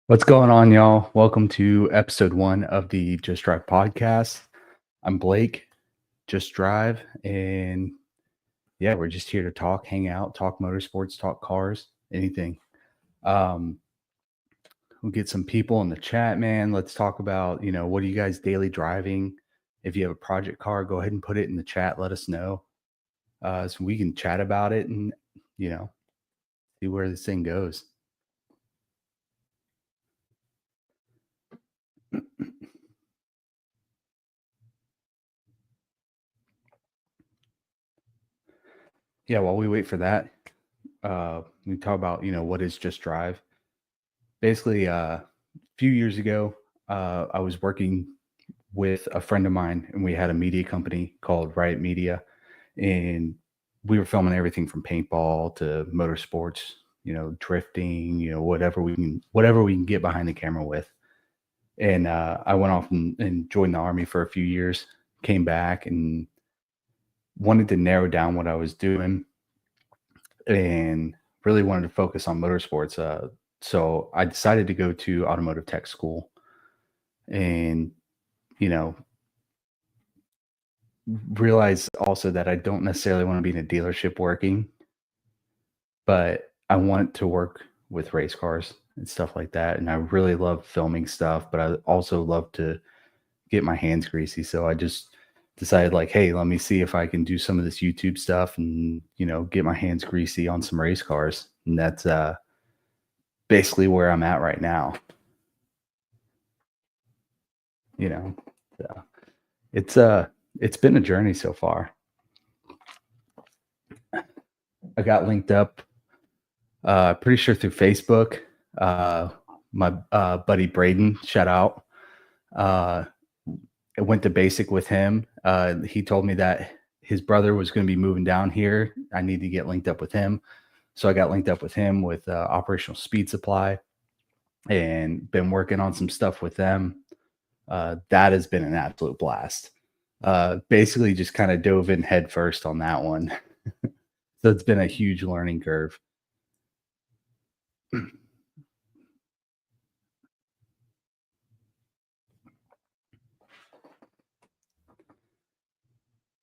What's going on, y'all? Welcome to episode one of the Just Drive podcast. I'm Blake, Just Drive, and yeah, we're just here to talk, hang out, talk motorsports, talk cars, anything. Um, we'll get some people in the chat, man. Let's talk about, what are you guys daily driving? If you have a project car, go ahead and put it in the chat. Let us know so we can chat about it and, you know, see where this thing goes. Yeah, while we wait for that, we talk about, what is Just Drive. Basically, a few years ago, I was working with a friend of mine, and we had a media company called Riot Media, and we were filming everything from paintball to motorsports, drifting, whatever we can get behind the camera with. And I went off and joined the army for a few years, came back, and wanted to narrow down what I was doing, and really wanted to focus on motorsports. So I decided to go to automotive tech school and you know realize also that I don't necessarily want to be in a dealership working, but I want to work with race cars and stuff like that. And I really love filming stuff, but I also love to get my hands greasy. So I just decided, like, hey, let me see if I can do some of this YouTube stuff and get my hands greasy on some race cars. And that's basically where I'm at right now. You know, so it's it's been a journey so far. I got linked up, pretty sure through Facebook. Uh, my buddy Braden, shout out. Uh, I went to basic with him. He told me that his brother was going to be moving down here. I need to get linked up with him. So I got linked up with him with Operational Speed Supply and been working on some stuff with them. That has been an absolute blast. Basically, just kind of dove in head first on that one. So it's been a huge learning curve.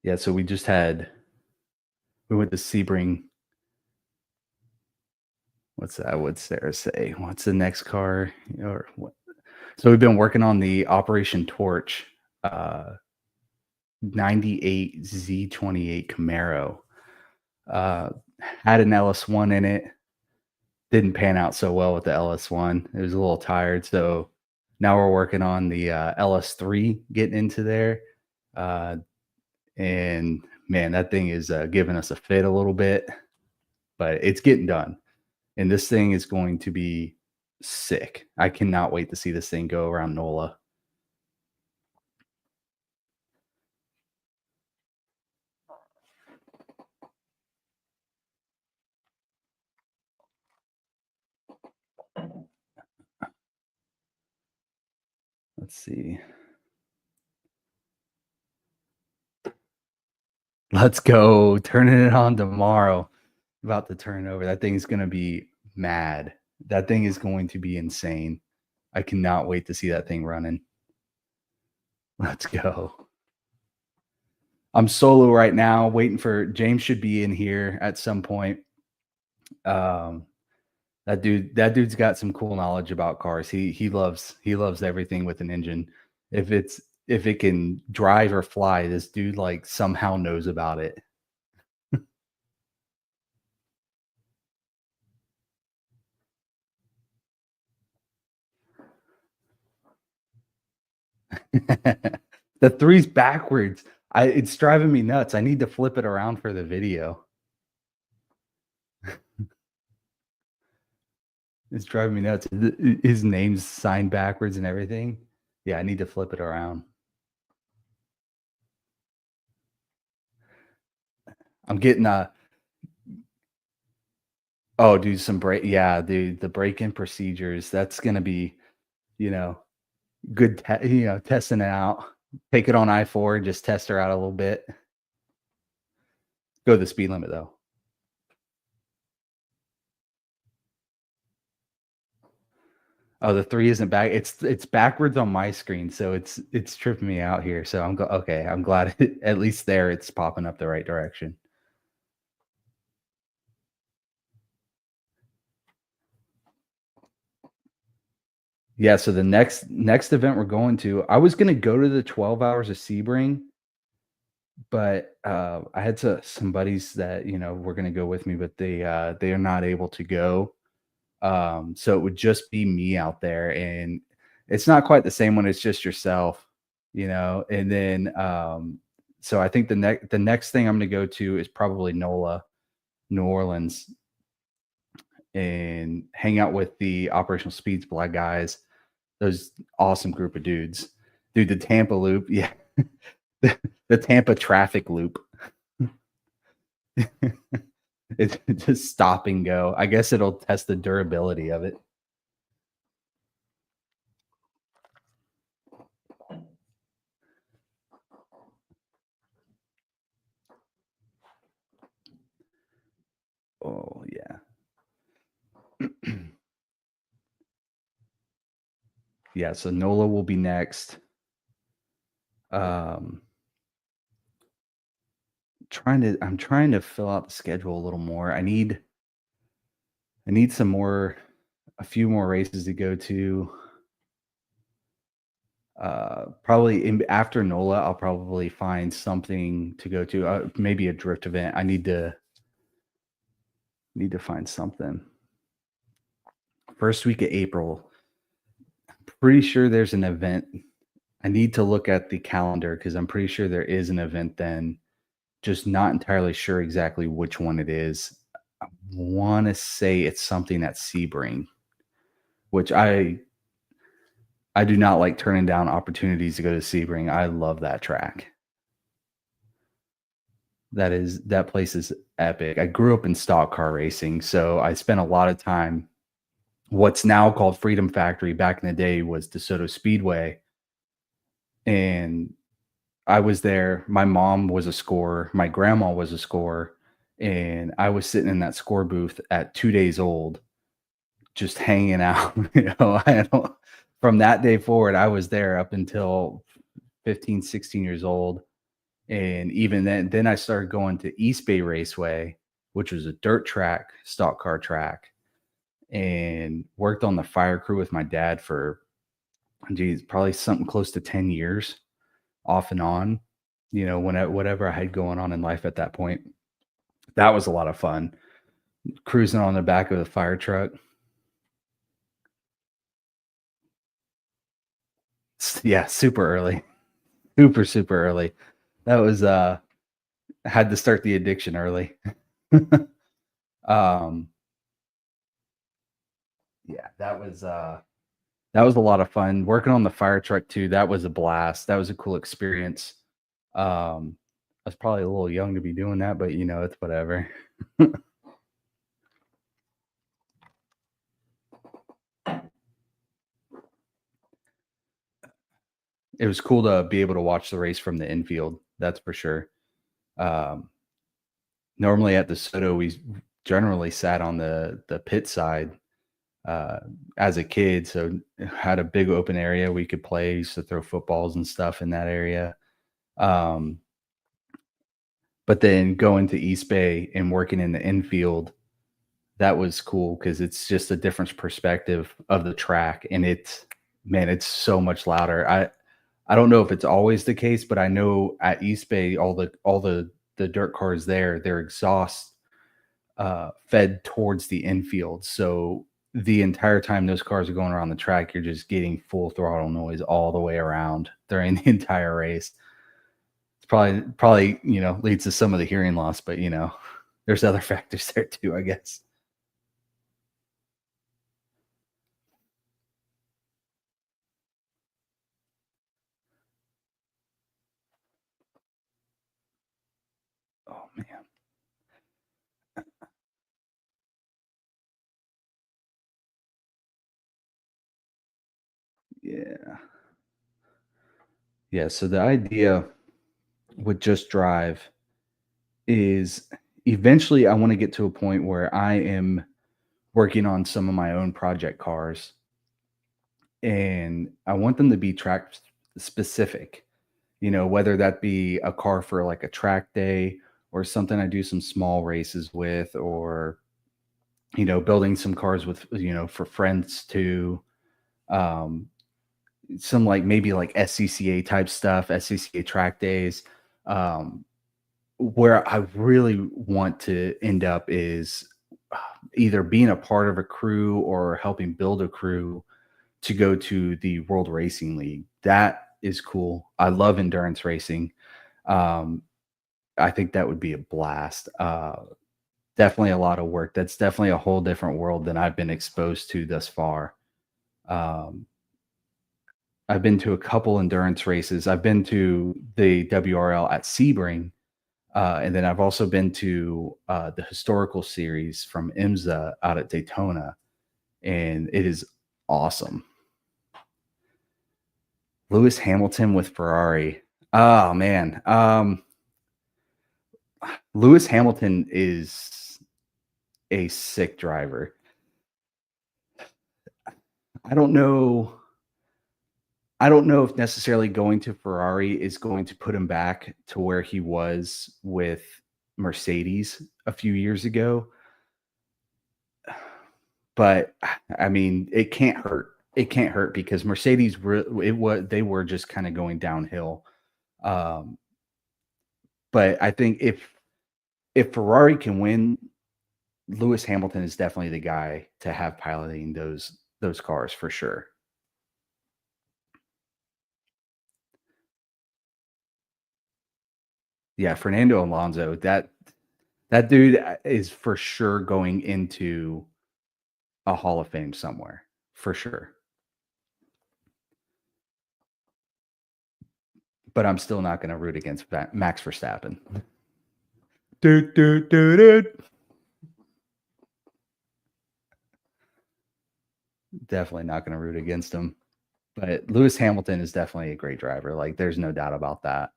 Yeah, so we went to Sebring. What's that? What's Sarah say? What's the next car? Or what? So we've been working on the Operation Torch 98 Z28 Camaro. Uh, had an LS1 in it. Didn't pan out so well with the LS1. It was a little tired. So now we're working on the LS3, getting into there. Uh, and man, that thing is giving us a fit a little bit, but it's getting done. And this thing is going to be sick. I cannot wait to see this thing go around NOLA. Let's see. Let's go. Turning it on tomorrow. About to turn over. That thing is going to be mad. That thing is going to be insane. I cannot wait to see that thing running. Let's go. I'm solo right now, waiting for James. Should be in here at some point. Um, that dude's got some cool knowledge about cars. He loves everything with an engine. If it can drive or fly, this dude like somehow knows about it. The three's backwards. It's driving me nuts. I need to flip it around for the video. It's driving me nuts. His name's signed backwards and everything. Yeah, I need to flip it around. I'm getting oh, dude, some break. Yeah, dude, the break-in procedures. That's gonna be, you know, good. Testing it out. Take it on I-4, just test her out a little bit. Go the speed limit though. Oh, the 3 isn't back. It's backwards on my screen, so it's tripping me out here. So okay, I'm glad at least there it's popping up the right direction. Yeah, so the next event we're going to, I was gonna go to the 12 hours of Sebring, but, I had some buddies that, were gonna go with me, but they are not able to go. So it would just be me out there, and it's not quite the same when it's just yourself, and then, so I think the next thing I'm gonna go to is probably NOLA, New Orleans, and hang out with the Operational Speed Supply guys, those awesome group of dudes. Dude, the Tampa loop, yeah. The Tampa traffic loop. It's just stop and go. I guess it'll test the durability of it. Oh, yeah. Yeah, so NOLA will be next. Um, I'm trying to fill out the schedule a little more. I need a few more races to go to. Probably after NOLA, I'll probably find something to go to. Maybe a drift event. I need to find something. First week of April. Pretty sure there's an event. I need to look at the calendar because I'm pretty sure there is an event then. Just not entirely sure exactly which one it is. I wanna say it's something at Sebring, which I do not like turning down opportunities to go to Sebring. I love that track. That place is epic. I grew up in stock car racing, so I spent a lot of time what's now called Freedom Factory, back in the day was DeSoto Speedway, and I was there. My mom was a scorer, my grandma was a scorer, and I was sitting in that score booth at 2 days old, just hanging out, I don't from that day forward, I was there up until 15, 16 years old, and even then I started going to East Bay Raceway, which was a dirt track, stock car track, and worked on the fire crew with my dad for, geez, probably something close to 10 years off and on, whatever I had going on in life at that point. That was a lot of fun. Cruising on the back of the fire truck. Yeah, super early. Super, super early. That was, had to start the addiction early. Um, yeah, that was a lot of fun. Working on the fire truck too, that was a blast. That was a cool experience. I was probably a little young to be doing that, but, it's whatever. It was cool to be able to watch the race from the infield, that's for sure. Um, Normally at the Soto, we generally sat on the pit side, uh, as a kid, so had a big open area we could play, used to throw footballs and stuff in that area. Um, but then going to East Bay and working in the infield, that was cool because it's just a different perspective of the track, and it's man, it's so much louder. I don't know if it's always the case, but I know at East Bay, all the dirt cars there, their exhaust fed towards the infield. So the entire time those cars are going around the track, you're just getting full throttle noise all the way around during the entire race. It's probably leads to some of the hearing loss, but there's other factors there too, I guess. Oh man, yeah, yeah. So the idea with Just Drive is eventually I want to get to a point where I am working on some of my own project cars. and I want them to be track specific. Whether that be a car for like a track day or something I do some small races with, or building some cars with for friends too. Um, some like maybe like SCCA type stuff, SCCA track days. Um, where I really want to end up is either being a part of a crew or helping build a crew to go to the World Racing League. That is cool. I love endurance racing. Um, I think that would be a blast. Definitely a lot of work. That's definitely a whole different world than I've been exposed to thus far. Um, I've been to a couple endurance races. I've been to the WRL at Sebring, and then I've also been to the historical series from IMSA out at Daytona, and it is awesome. Lewis Hamilton with Ferrari. Oh man, Lewis Hamilton is a sick driver. I don't know. I don't know if necessarily going to Ferrari is going to put him back to where he was with Mercedes a few years ago, but I mean, it can't hurt. It can't hurt because Mercedes it was they were just kind of going downhill. Um, but I think if Ferrari can win, Lewis Hamilton is definitely the guy to have piloting those cars for sure. Yeah, Fernando Alonso, that dude is for sure going into a Hall of Fame somewhere, for sure. But I'm still not going to root against Max Verstappen. Dude, dude, dude, dude. Definitely not going to root against him. But Lewis Hamilton is definitely a great driver. Like, there's no doubt about that.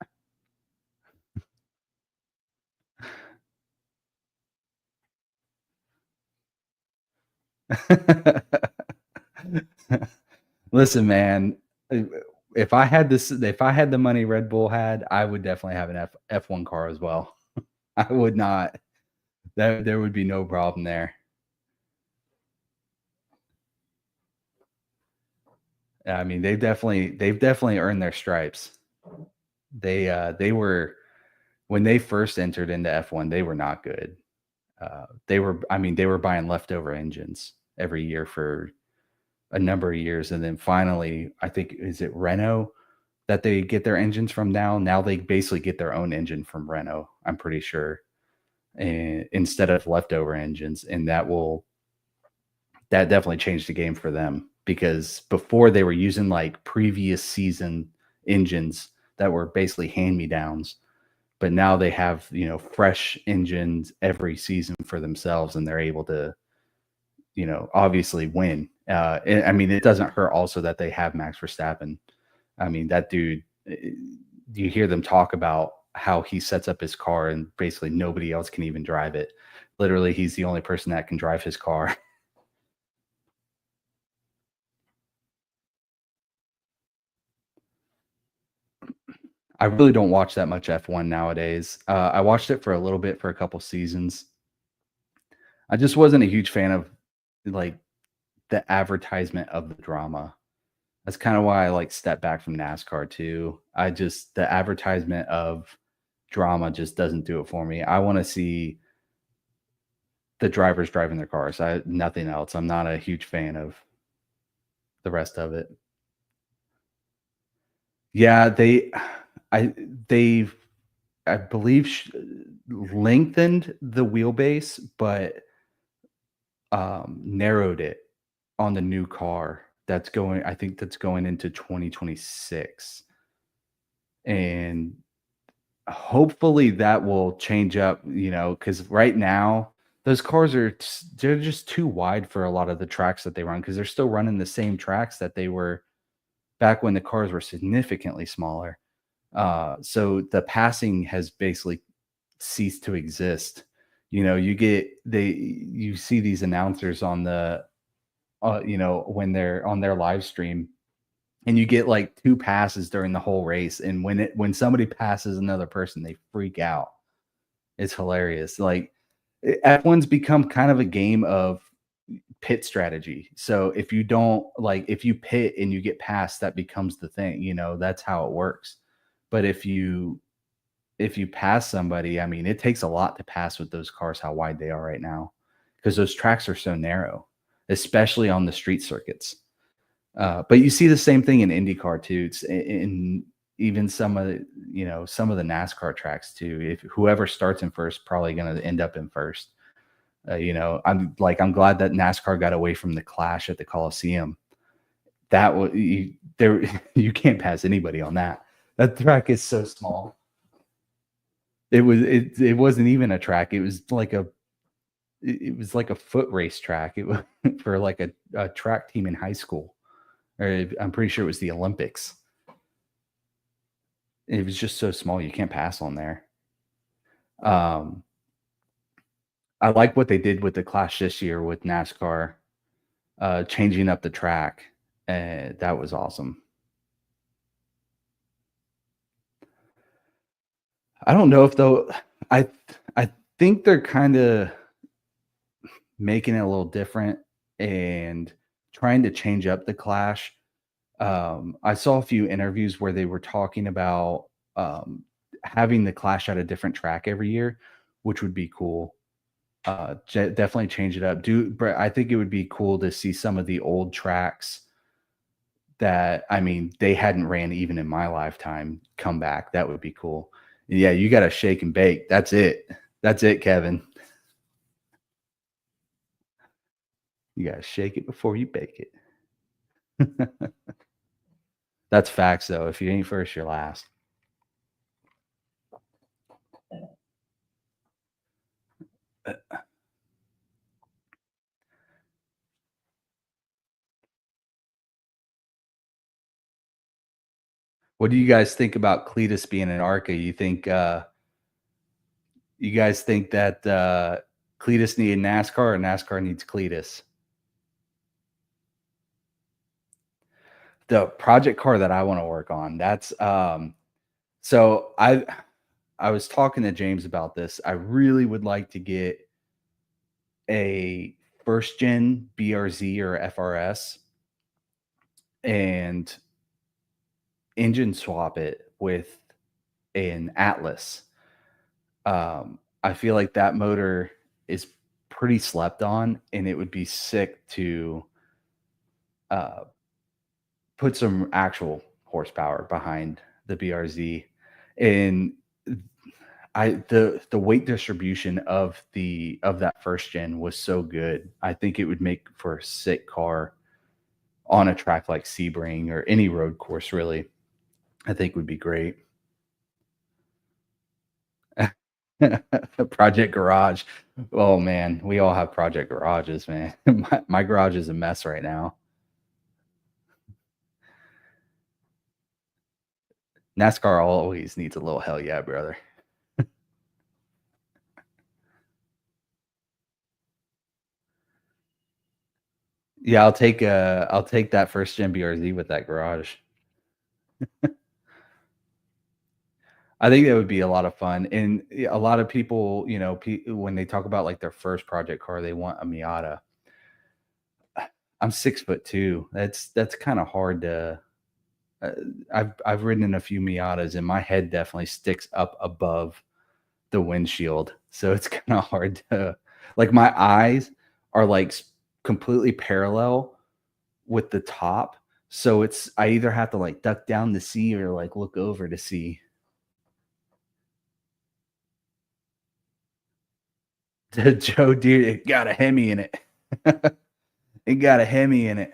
Listen, man, if I had the money Red Bull had, I would definitely have an F1 car as well. I would not. There would be no problem there. I mean, they've definitely earned their stripes. They were when they first entered into F1, they were not good. They were buying leftover engines every year for a number of years, and then finally, I think is it Renault that they get their engines from now. Now they basically get their own engine from Renault. I'm pretty sure, and instead of leftover engines, and that definitely changed the game for them because before they were using like previous season engines that were basically hand me downs, but now they have fresh engines every season for themselves, and they're able to obviously win. I mean, it doesn't hurt also that they have Max Verstappen. I mean, that dude. You hear them talk about how he sets up his car, and basically nobody else can even drive it. Literally, he's the only person that can drive his car. I really don't watch that much F1 nowadays. I watched it for a little bit for a couple seasons. I just wasn't a huge fan of like the advertisement of the drama. That's kind of why I like step back from NASCAR too. The advertisement of drama just doesn't do it for me. I want to see the drivers driving their cars. Nothing else. I'm not a huge fan of the rest of it. Yeah, I they've I believe lengthened the wheelbase, but narrowed it on the new car that's going. I think that's going into 2026, and hopefully that will change up. Because right now those cars they're just too wide for a lot of the tracks that they run because they're still running the same tracks that they were back when the cars were significantly smaller. So the passing has basically ceased to exist. You see these announcers on when they're on their live stream and you get like 2 passes during the whole race, and when somebody passes another person, they freak out. It's hilarious. Like, F1's become kind of a game of pit strategy. So if you pit and you get past, that becomes the thing, that's how it works. But if you pass somebody, I mean, it takes a lot to pass with those cars how wide they are right now, because those tracks are so narrow, especially on the street circuits. But you see the same thing in IndyCar too. It's in even some of the NASCAR tracks too. If whoever starts in first probably going to end up in first. I'm glad that NASCAR got away from the clash at the Coliseum. That was there. You can't pass anybody on that. That track is so small. It wasn't even a track. It was like a foot race track. It was for like a track team in high school. Or I'm pretty sure it was the Olympics. It was just so small you can't pass on there. Um, I like what they did with the clash this year with NASCAR, changing up the track. That was awesome. I don't know if though I I think they're kind of making it a little different and trying to change up the clash. I saw a few interviews where they were talking about um, having the clash at a different track every year, which would be cool. Definitely change it up. But I think it would be cool to see some of the old tracks that, I mean, they hadn't ran even in my lifetime come back. That would be cool. Yeah, you got to shake and bake. That's it. That's it, Kevin. You got to shake it before you bake it. That's facts, though. If you ain't first, you're last. What do you guys think about Cletus being an ARCA? You guys think that Cletus needed NASCAR or NASCAR needs Cletus? The project car that I want to work on, that's so I was talking to James about this. I really would like to get a first gen BRZ or FRS and engine swap it with an Atlas. I feel like that motor is pretty slept on, and it would be sick to uh, put some actual horsepower behind the BRZ. And the weight distribution of that first gen was so good. I think it would make for a sick car on a track like Sebring or any road course, really. I think would be great. Project Garage. Oh man, we all have project garages, man. My garage is a mess right now. NASCAR always needs a little hell yeah, brother. Yeah, I'll take that first gen BRZ with that garage. I think that would be a lot of fun. And a lot of people, when they talk about like their first project car, they want a Miata. I'm 6'2". That's kind of hard to. Uh, I've ridden in a few Miatas, and my head definitely sticks up above the windshield, so it's kind of hard to. Like my eyes are like completely parallel with the top, so I either have to like duck down to see or like look over to see. The Joe Deere, it got a Hemi in it. It got a Hemi in it.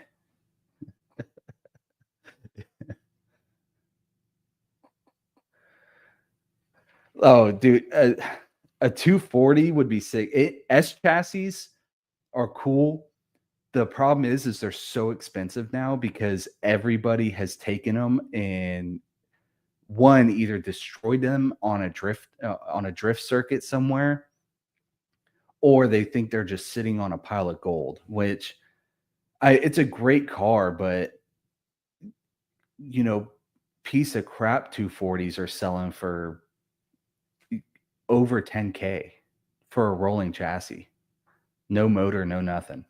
Oh, dude, a 240 would be sick. S chassis are cool. The problem is they're so expensive now because everybody has taken them and one either destroyed them on a drift circuit somewhere, or they think they're just sitting on a pile of gold. Which it's a great car, but you know, piece of crap 240s are selling for over 10K for a rolling chassis. No motor, no nothing.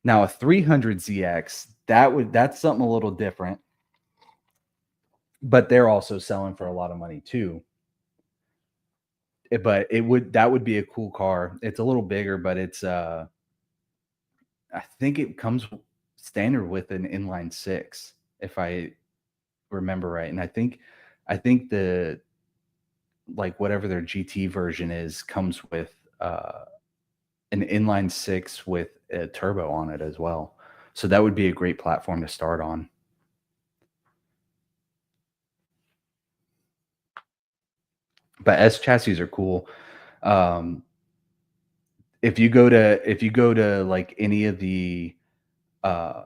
Now a 300ZX, that's something a little different, but they're also selling for a lot of money too. But that would be a cool car. It's a little bigger, but I think it comes standard with an inline six, if I remember right. And I think the like whatever their GT version is comes with an inline six with a turbo on it as well. So that would be a great platform to start on. But S chassis are cool. Um, if you go to like any of the uh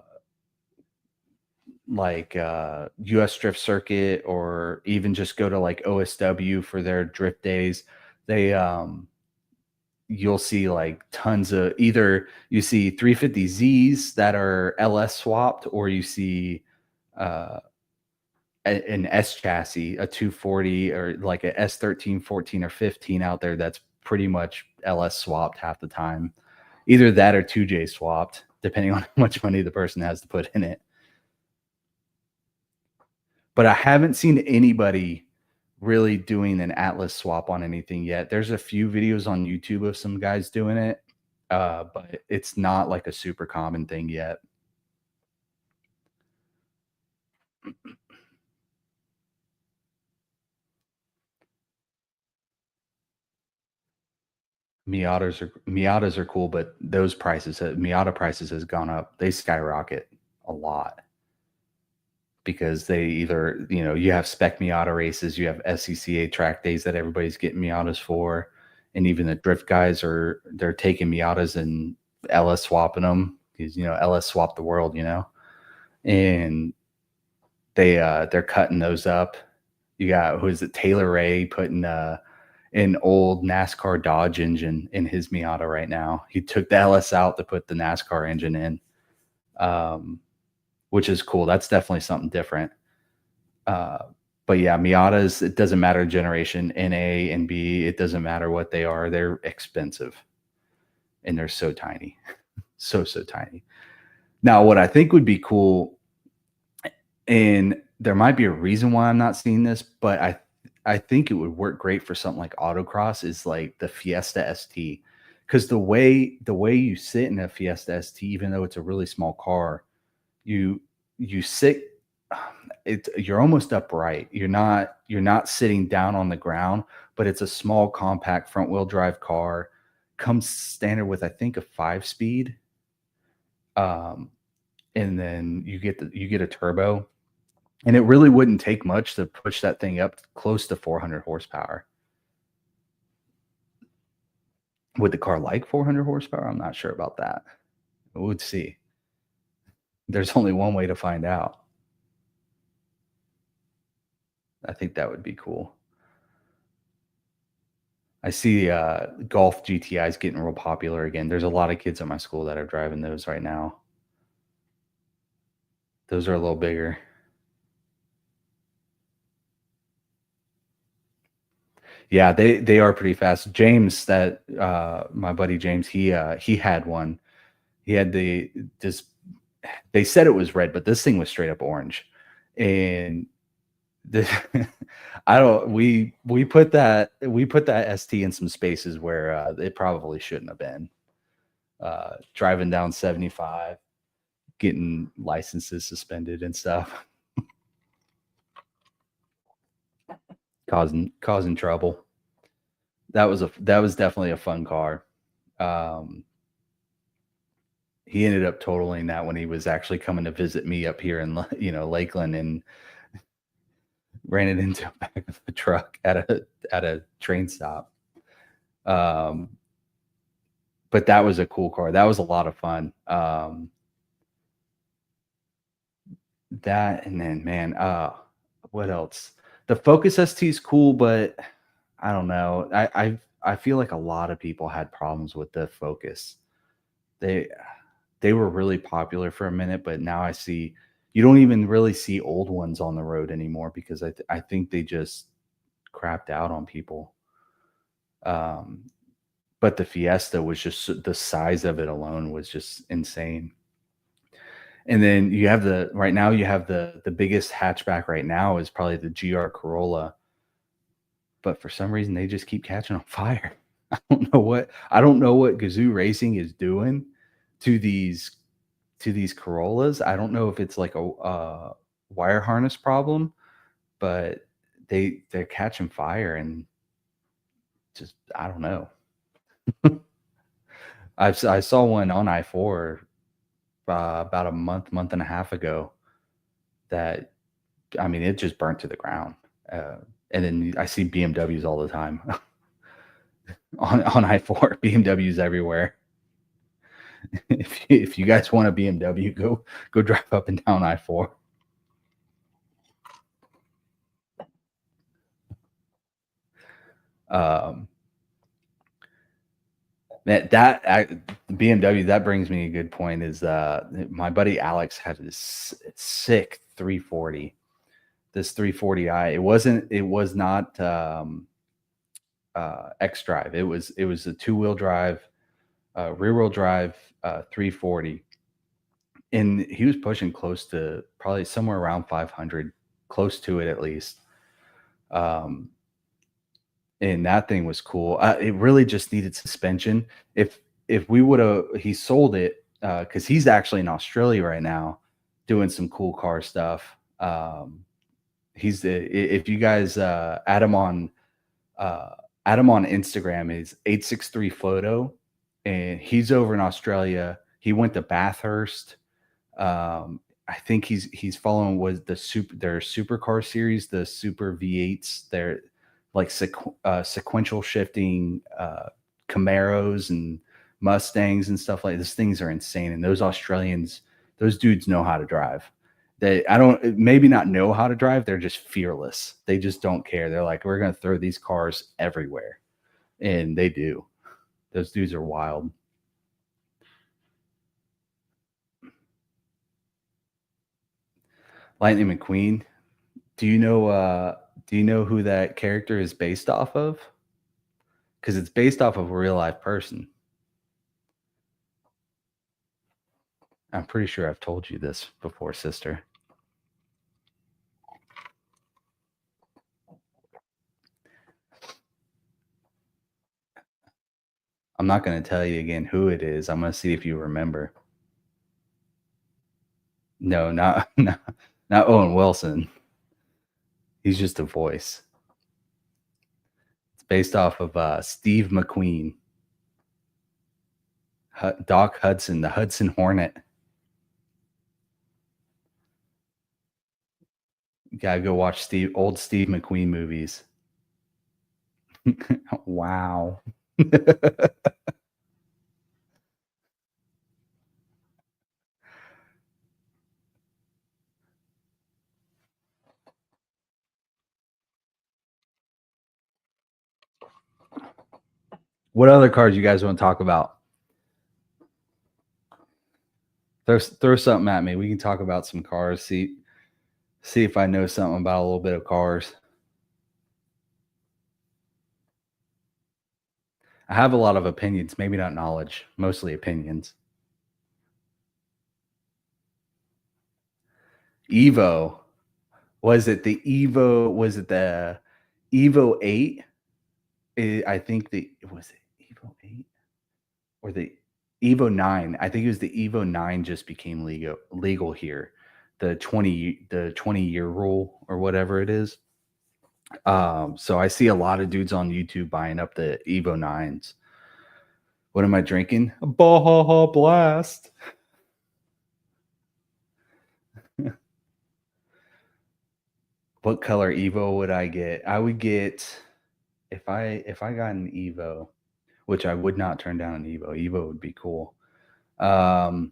US Drift Circuit, or even just go to like OSW for their drift days, they you'll see like tons of, either you see 350Zs that are LS swapped, or you see uh an S chassis, a 240, or like a S13, 14, or 15 out there that's pretty much LS swapped half the time. Either that or 2J swapped, depending on how much money the person has to put in it. But I haven't seen anybody really doing an Atlas swap on anything yet. There's a few videos on YouTube of some guys doing it, but it's not like a super common thing yet. Miatas are cool, but Miata prices has gone up. They skyrocket a lot because they either, you have spec Miata races, you have SCCA track days that everybody's getting Miatas for, and even the drift guys they're taking Miatas and LS swapping them because LS swap the world, and they're cutting those up. You got, who is it, Taylor Ray putting an old NASCAR Dodge engine in his Miata right now. He took the LS out to put the NASCAR engine in, which is cool. That's definitely something different. Uh, but yeah, Miatas, it doesn't matter generation, NA and B, it doesn't matter what they are. They're expensive and they're so tiny, so tiny. Now, what I think would be cool, and there might be a reason why I'm not seeing this, but I think it would work great for something like autocross, is like the Fiesta ST. Because the way you sit in a Fiesta ST, even though it's a really small car, you sit, you're almost upright. You're not sitting down on the ground, but it's a small, compact front wheel drive car. Comes standard with, I think, a 5 speed. Um, and then you get a turbo, and it really wouldn't take much to push that thing up close to 400 horsepower. Would the car like 400 horsepower? I'm not sure about that. We'll see. There's only one way to find out. I think that would be cool. I see Golf GTIs getting real popular again. There's a lot of kids at my school that are driving those right now. Those are a little bigger. Yeah, they are pretty fast. James, that my buddy James, he had one. He had this. They said it was red, but this thing was straight up orange. And the I don't we put that ST in some spaces where it probably shouldn't have been. Driving down 75, getting licenses suspended and stuff, causing trouble. That was definitely a fun car. Um, he ended up totaling that when he was actually coming to visit me up here in Lakeland, and ran it into the back of the truck at a train stop. Um, but that was a cool car. That was a lot of fun. That, and then, man, what else? The Focus ST is cool, but I don't know. I feel like a lot of people had problems with the Focus. They they were really popular for a minute, but now I see You don't even really see old ones on the road anymore because I think they just crapped out on people. Um, but the Fiesta was just the size of it alone was just insane. And then you have the right now you have the biggest hatchback right now is probably the GR Corolla, but for some reason they just keep catching on fire. I don't know what Gazoo Racing is doing to these Corollas. I don't know if it's like a wire harness problem, but they're catching fire and just I don't know. I saw one on I-4 about a month and a half ago that I mean it just burnt to the ground. Uh, and then I see BMWs all the time on I-4. BMWs everywhere. If you guys want a BMW, go drive up and down I-4. Um, BMW that brings me a good point is my buddy Alex had this sick 340, this 340i. It was not X drive. It was a two-wheel drive, rear wheel drive 340, and he was pushing close to probably somewhere around 500, close to it at least. Um, and that thing was cool. It really just needed suspension. If we would have, he sold it because he's actually in Australia right now doing some cool car stuff. If you guys uh, add him on Instagram, is 863 photo, and he's over in Australia. He went to Bathurst. I think he's following was their supercar series, the Super V8s. They're like sequential shifting Camaros and Mustangs and stuff like this. Things are insane, and those Australians, those dudes know how to drive. They I don't maybe not know how to drive. They're just fearless. They just don't care. They're like, we're gonna throw these cars everywhere, and they do. Those dudes are wild. Lightning McQueen. Do you know? Do you know who that character is based off of? Because it's based off of a real life person. I'm pretty sure I've told you this before, sister. I'm not going to tell you again who it is. I'm going to see if you remember. No, not Owen Wilson. He's just a voice. It's based off of Steve McQueen, Doc Hudson, the Hudson Hornet. You gotta go watch old Steve McQueen movies. Wow. What other cars you guys want to talk about? Throw something at me. We can talk about some cars. See if I know something about a little bit of cars. I have a lot of opinions, maybe not knowledge, mostly opinions. Evo. Was it the Evo? Was it the Evo 8? I think was it Evo 8 or the Evo 9? I think it was the Evo 9 just became legal here. The 20-year rule or whatever it is. So I see a lot of dudes on YouTube buying up the Evo 9s. What am I drinking? A Baja Blast. What color Evo would I get? I would get if I got an Evo, which I would not turn down an Evo. Evo would be cool. Um,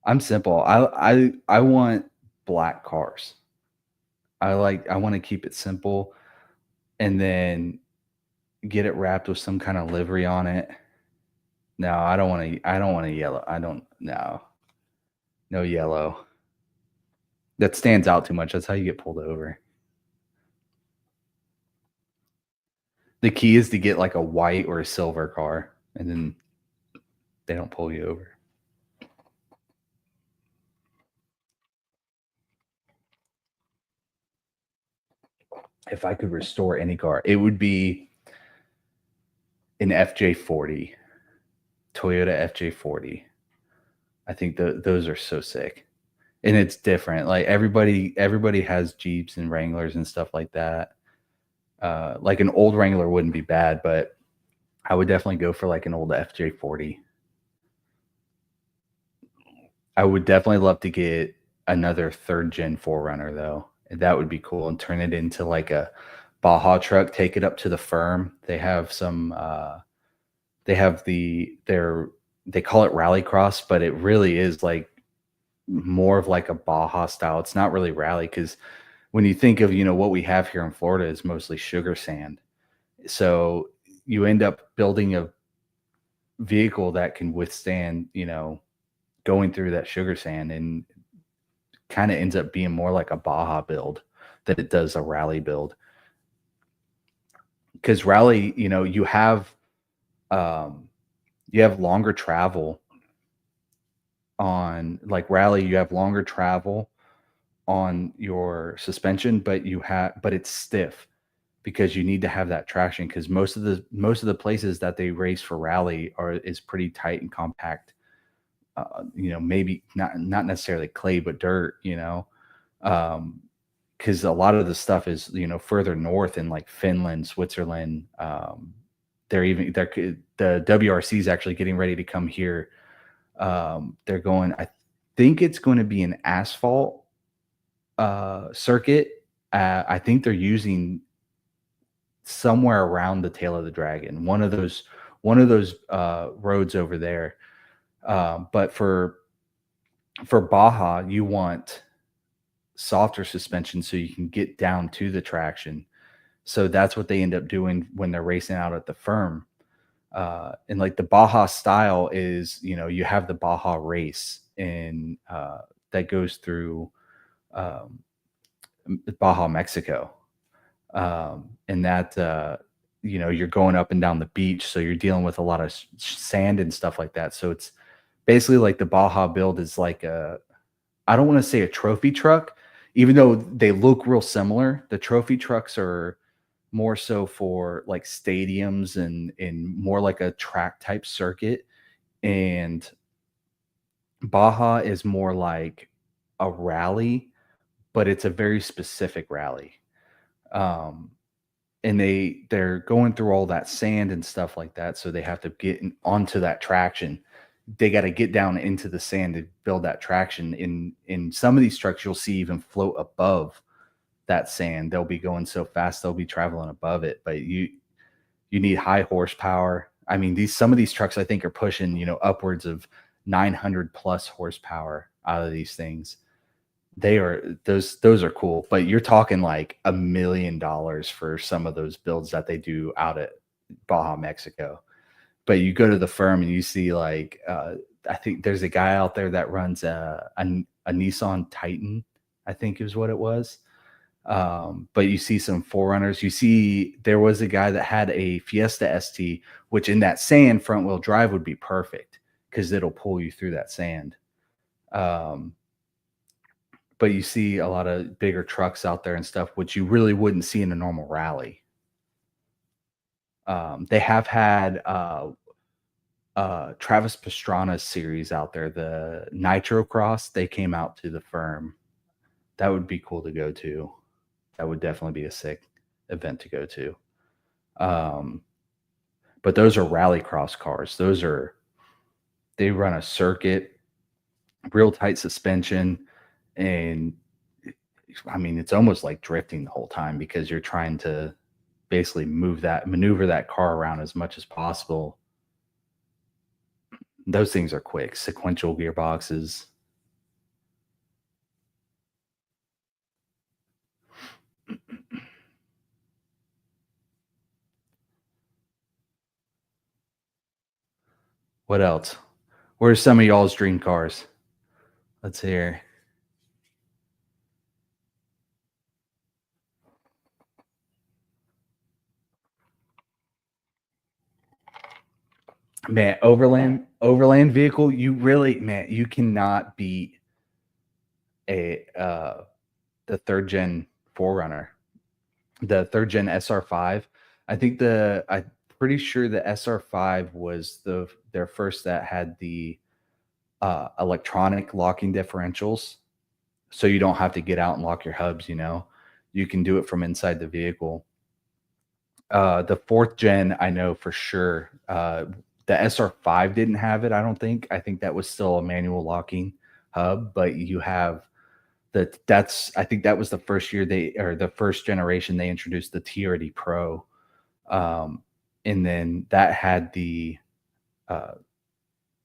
I'm simple. I want black cars. I want to keep it simple and then get it wrapped with some kind of livery on it. No, I don't want to yellow. I don't no. No yellow. That stands out too much. That's how you get pulled over. The key is to get like a white or a silver car, and then they don't pull you over. If I could restore any car, it would be an FJ40, Toyota FJ40. I think those are so sick. And it's different. Like everybody has Jeeps and Wranglers and stuff like that. Like an old Wrangler wouldn't be bad, but I would definitely go for like an old FJ40. I would definitely love to get another third gen Forerunner though. That would be cool and turn it into like a Baja truck, take it up to the firm. They have some they have they call it rallycross, but it really is like more of like a Baja style. It's not really rally because when you think of, what we have here in Florida is mostly sugar sand. So you end up building a vehicle that can withstand, going through that sugar sand and kind of ends up being more like a Baja build than it does a rally build. Because rally, um, you have longer travel on like rally, you have longer travel on your suspension, but it's stiff because you need to have that traction because most of the places that they race for rally is pretty tight and compact. Maybe not necessarily clay, but dirt. Um, because a lot of the stuff is further north in like Finland, Switzerland. The WRC is actually getting ready to come here. They're going. I think it's going to be an asphalt circuit. I think they're using somewhere around the tail of the dragon, one of those roads over there. But for Baja, you want softer suspension so you can get down to the traction. So that's what they end up doing when they're racing out at the firm. And like the Baja style is, you have the Baja race and that goes through um, Baja, Mexico. And that, you're going up and down the beach. So you're dealing with a lot of sand and stuff like that. So it's basically like the Baja build is like I don't want to say a trophy truck, even though they look real similar. The trophy trucks are more so for like stadiums and more like a track type circuit. And Baja is more like a rally, but it's a very specific rally. Um, and they're going through all that sand and stuff like that, so they have to get onto that traction. They got to get down into the sand to build that traction. In some of these trucks, you'll see even float above that sand. They'll be going so fast they'll be traveling above it. But you need high horsepower. I mean, these some of these trucks I think are pushing upwards of 900 plus horsepower out of these things. Those are cool, but you're talking like $1 million for some of those builds that they do out at Baja, Mexico. But you go to the firm and you see like I think there's a guy out there that runs a Nissan Titan, I think is what it was. But you see some Forerunners. You see there was a guy that had a Fiesta ST, which in that sand front wheel drive would be perfect because it'll pull you through that sand. Um, but you see a lot of bigger trucks out there and stuff, which you really wouldn't see in a normal rally. They have had Travis Pastrana's series out there, the Nitro Cross. They came out to the firm. That would be cool to go to. That would definitely be a sick event to go to. Um, but those are rallycross cars. They run a circuit, real tight suspension, and I mean it's almost like drifting the whole time because you're trying to basically maneuver that car around as much as possible. Those things are quick, sequential gearboxes. What else? What are some of y'all's dream cars? Let's hear. Man, overland vehicle, you really man, you cannot beat a the third gen Forerunner, the third gen SR5. I'm pretty sure the SR5 was their first that had the electronic locking differentials, so you don't have to get out and lock your hubs. You can do it from inside the vehicle. The fourth gen, I know for sure. The SR5 didn't have it. I don't think. I think that was still a manual locking hub, but you have that's I think that was the first year the first generation they introduced the TRD Pro, and then that had uh,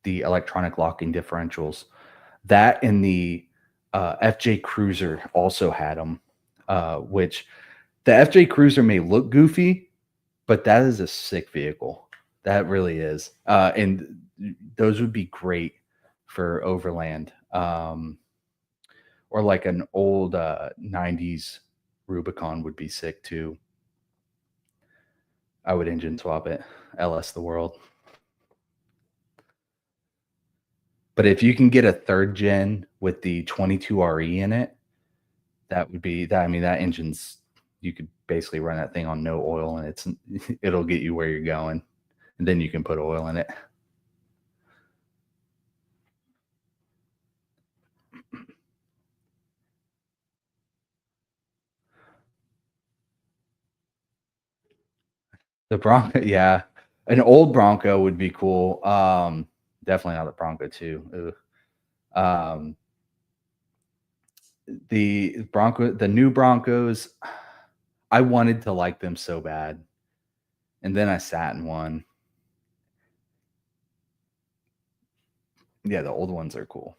the electronic locking differentials. That and the FJ Cruiser also had them, which the FJ Cruiser may look goofy, but that is a sick vehicle. That really is. And those would be great for overland. Or like an old 90s Rubicon would be sick too. I would engine swap it, LS the world. But if you can get a third gen with the 22RE in it, that would be that. I mean, that engine's you could basically run that thing on no oil, and it'll get you where you're going, and then you can put oil in it. The Bronco, yeah, an old Bronco would be cool. Definitely not the Bronco too. Um, the new Broncos, I wanted to like them so bad, and then I sat in one. Yeah, the old ones are cool.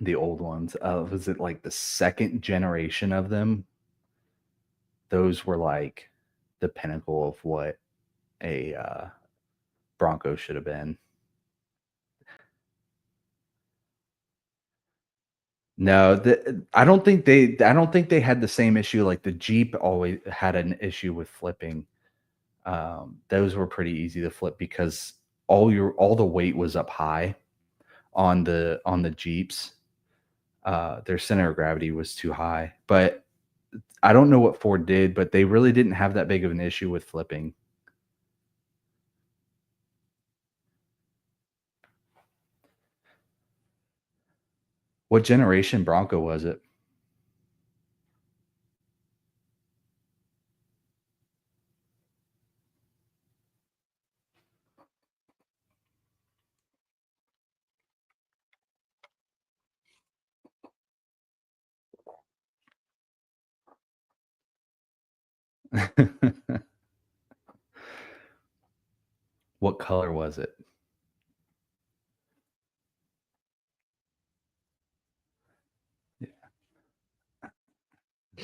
The old ones. Was it like the second generation of them? Those were like the pinnacle of what a Bronco should have been. No, I don't think they had the same issue. Like the Jeep always had an issue with flipping. Those were pretty easy to flip because all the weight was up high on the Jeeps. Their center of gravity was too high. But I don't know what Ford did, but they really didn't have that big of an issue with flipping. What generation Bronco was it? What color was it?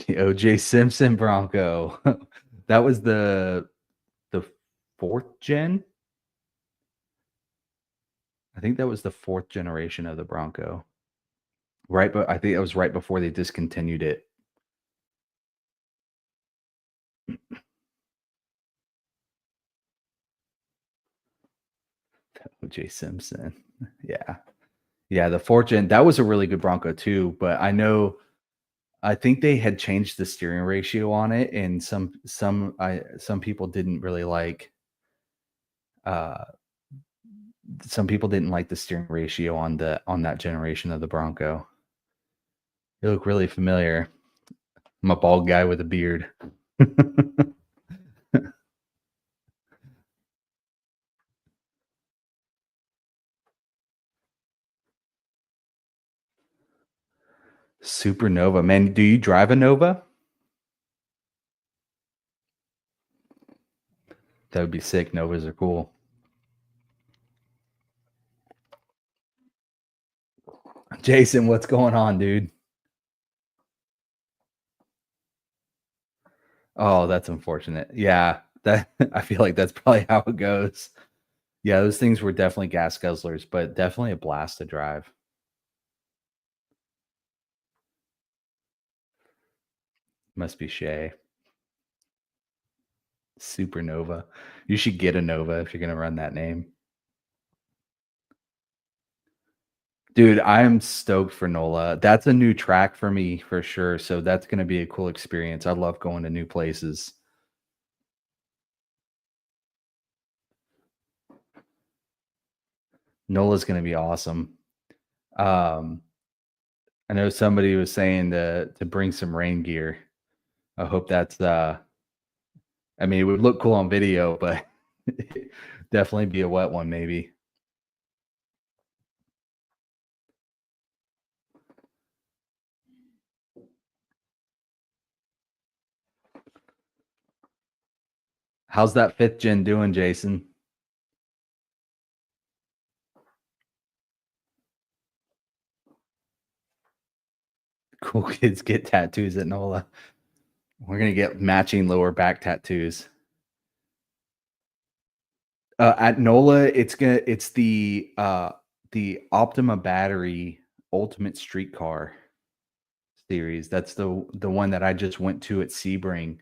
The OJ Simpson Bronco. That was the fourth gen. I think that was the fourth generation of the Bronco. Right, but I think it was right before they discontinued it. OJ Simpson. Yeah. Yeah, the fourth gen, that was a really good Bronco too, but I think they had changed the steering ratio on it, and some people didn't really like uh some people didn't like the steering ratio on that generation of the Bronco. You look really familiar. I'm a bald guy with a beard. Supernova, man. Do you drive a Nova? That would be sick. Novas are cool. Jason, what's going on, dude? Oh, that's unfortunate. Yeah, that I feel like that's probably how it goes. Yeah, those things were definitely gas guzzlers, but definitely a blast to drive. Must be Shay. Supernova. You should get a Nova if you're gonna run that name. Dude, I am stoked for NOLA. That's a new track for me for sure, so that's gonna be a cool experience. I love going to new places. NOLA's gonna be awesome. Um, I know somebody was saying to bring some rain gear. I hope that's, I mean, it would look cool on video, but definitely be a wet one maybe. How's that 5th gen doing, Jason? Cool kids get tattoos at NOLA. We're gonna get matching lower back tattoos. At NOLA, it's the Optima battery Ultimate Streetcar series. That's the one that I just went to at Sebring.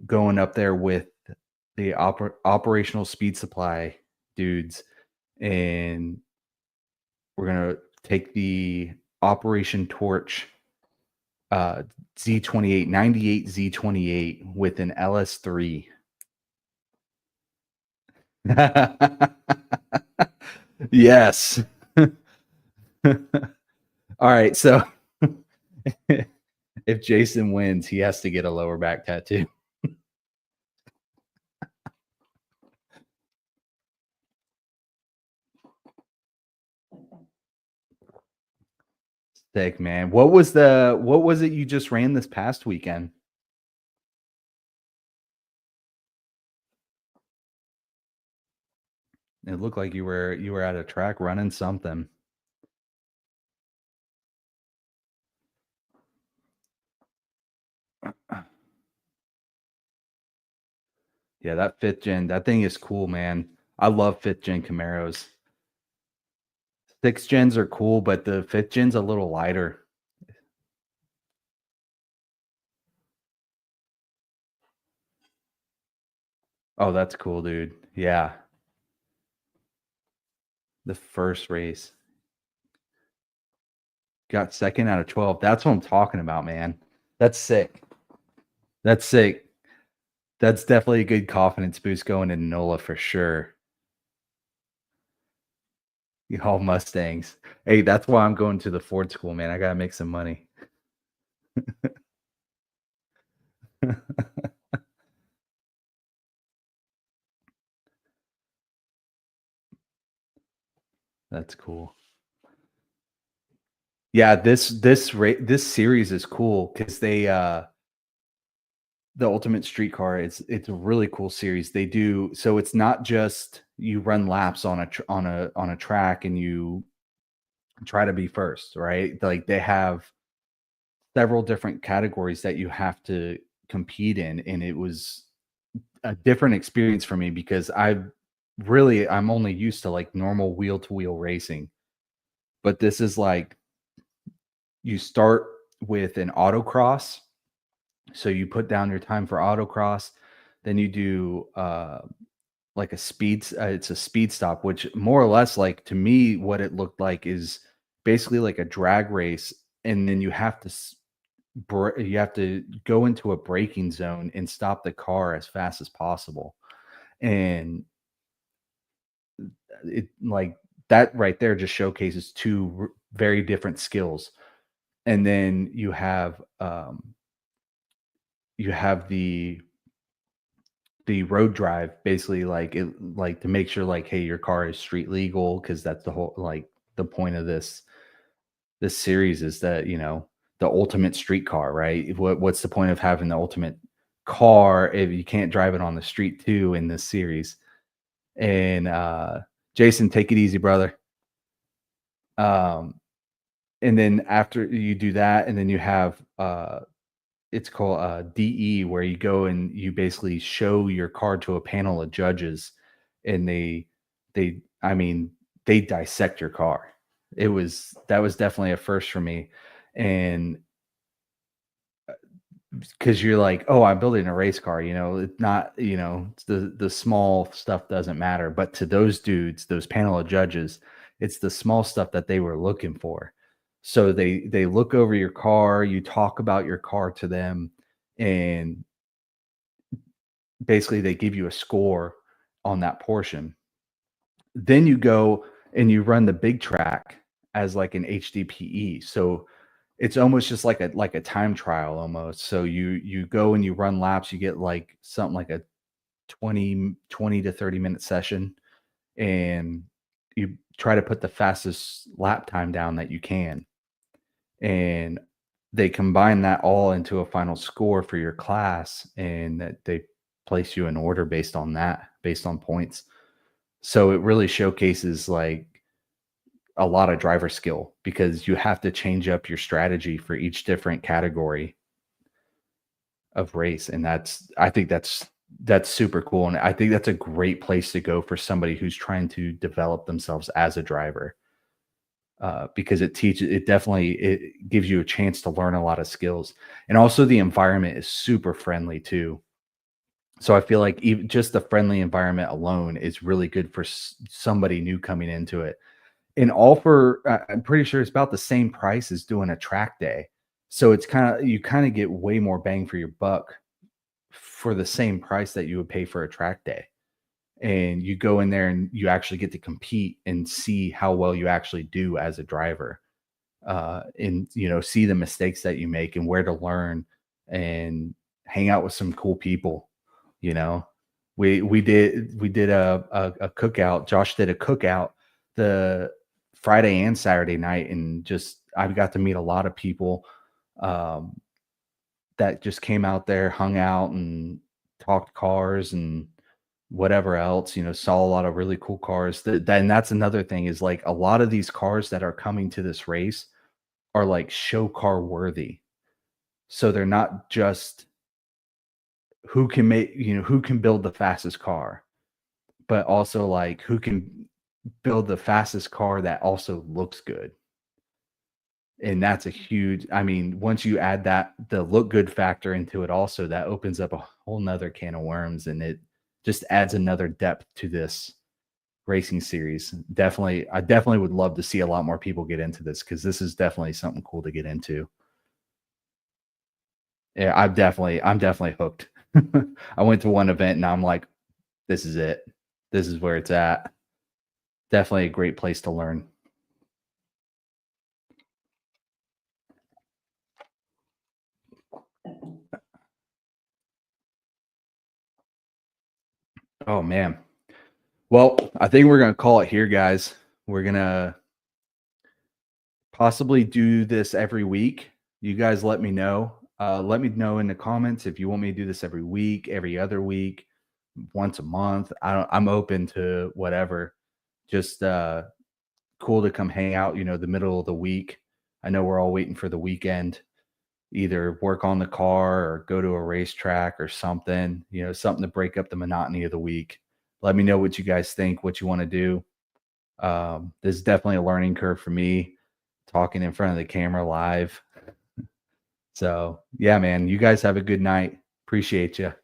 Going up there with the operational speed supply dudes, and we're gonna take the Operation Torch Z28 98 Z28 with an LS3. Yes. All right, so if Jason wins, he has to get a lower back tattoo. Sick, man. What was it you just ran this past weekend? It looked like you were at a track running something. Yeah, that 5th gen, that thing is cool, man. I love 5th gen Camaros. 6th gens are cool, but the 5th gen's a little lighter. Oh, that's cool, dude. Yeah, the first race. Got 2nd out of 12. That's what I'm talking about, man. That's sick. That's sick. That's definitely a good confidence boost going into NOLA for sure. All Mustangs. Hey, that's why I'm going to the Ford school, man. I gotta make some money. That's cool. Yeah, this series is cool because the Ultimate Streetcar, it's a really cool series. They do so it's not just you run laps on a track and you try to be first, right? Like they have several different categories that you have to compete in, and it was a different experience for me because I'm only used to like normal wheel to wheel racing, but this is like you start with an autocross. So you put down your time for autocross, then you do like it's a speed stop, which more or less, like to me, what it looked like is basically like a drag race, and then you have to go into a braking zone and stop the car as fast as possible. And it like that right there just showcases two very different skills. And then you have the road drive, basically like it like to make sure like, hey, your car is street legal, because that's the whole like the point of this series is that, the ultimate street car, right? What's the point of having the ultimate car if you can't drive it on the street too in this series? And Jason, take it easy, brother. Um, and then after you do that, and then you have it's called DE, where you go and you basically show your card to a panel of judges, and I mean, they dissect your car. That was definitely a first for me, and because you're like, oh, I'm building a race car. It's not, it's the small stuff doesn't matter. But to those dudes, those panel of judges, it's the small stuff that they were looking for. So they look over your car, you talk about your car to them, and basically they give you a score on that portion. Then you go and you run the big track as like an HDPE. So it's almost just like a time trial almost. So you go and you run laps, you get like something like a 20 to 30-minute session, and you try to put the fastest lap time down that you can. And they combine that all into a final score for your class, and that they place you in order based on that, based on points. So it really showcases like a lot of driver skill because you have to change up your strategy for each different category of race. And I think that's super cool. And I think that's a great place to go for somebody who's trying to develop themselves as a driver. Because it gives you a chance to learn a lot of skills. And also the environment is super friendly too. So I feel like even just the friendly environment alone is really good for somebody new coming into it. And all for I'm pretty sure it's about the same price as doing a track day. So you kind of get way more bang for your buck for the same price that you would pay for a track day. And you go in there and you actually get to compete and see how well you actually do as a driver. And see the mistakes that you make and where to learn, and hang out with some cool people. You know, we did a cookout. Josh did a cookout the Friday and Saturday night, and just I've got to meet a lot of people um, that just came out there, hung out, and talked cars and whatever else. Saw a lot of really cool cars. Then that's another thing is like a lot of these cars that are coming to this race are like show car worthy. So they're not just who can build the fastest car, but also like who can build the fastest car that also looks good. And that's a huge, I mean, once you add the look good factor into it, also that opens up a whole nother can of worms, and it just adds another depth to this racing series. I definitely would love to see a lot more people get into this because this is definitely something cool to get into. Yeah, I'm definitely hooked. I went to one event and I'm like, this is it. This is where it's at. Definitely a great place to learn. Oh man. Well, I think we're gonna call it here, guys. We're gonna possibly do this every week. You guys let me know. Let me know in the comments if you want me to do this every week, every other week, once a month. I'm open to whatever. Just cool to come hang out, the middle of the week. I know we're all waiting for the weekend, either work on the car or go to a racetrack or something, something to break up the monotony of the week. Let me know what you guys think, what you want to do. This is definitely a learning curve for me, talking in front of the camera live. So, yeah, man, you guys have a good night. Appreciate you.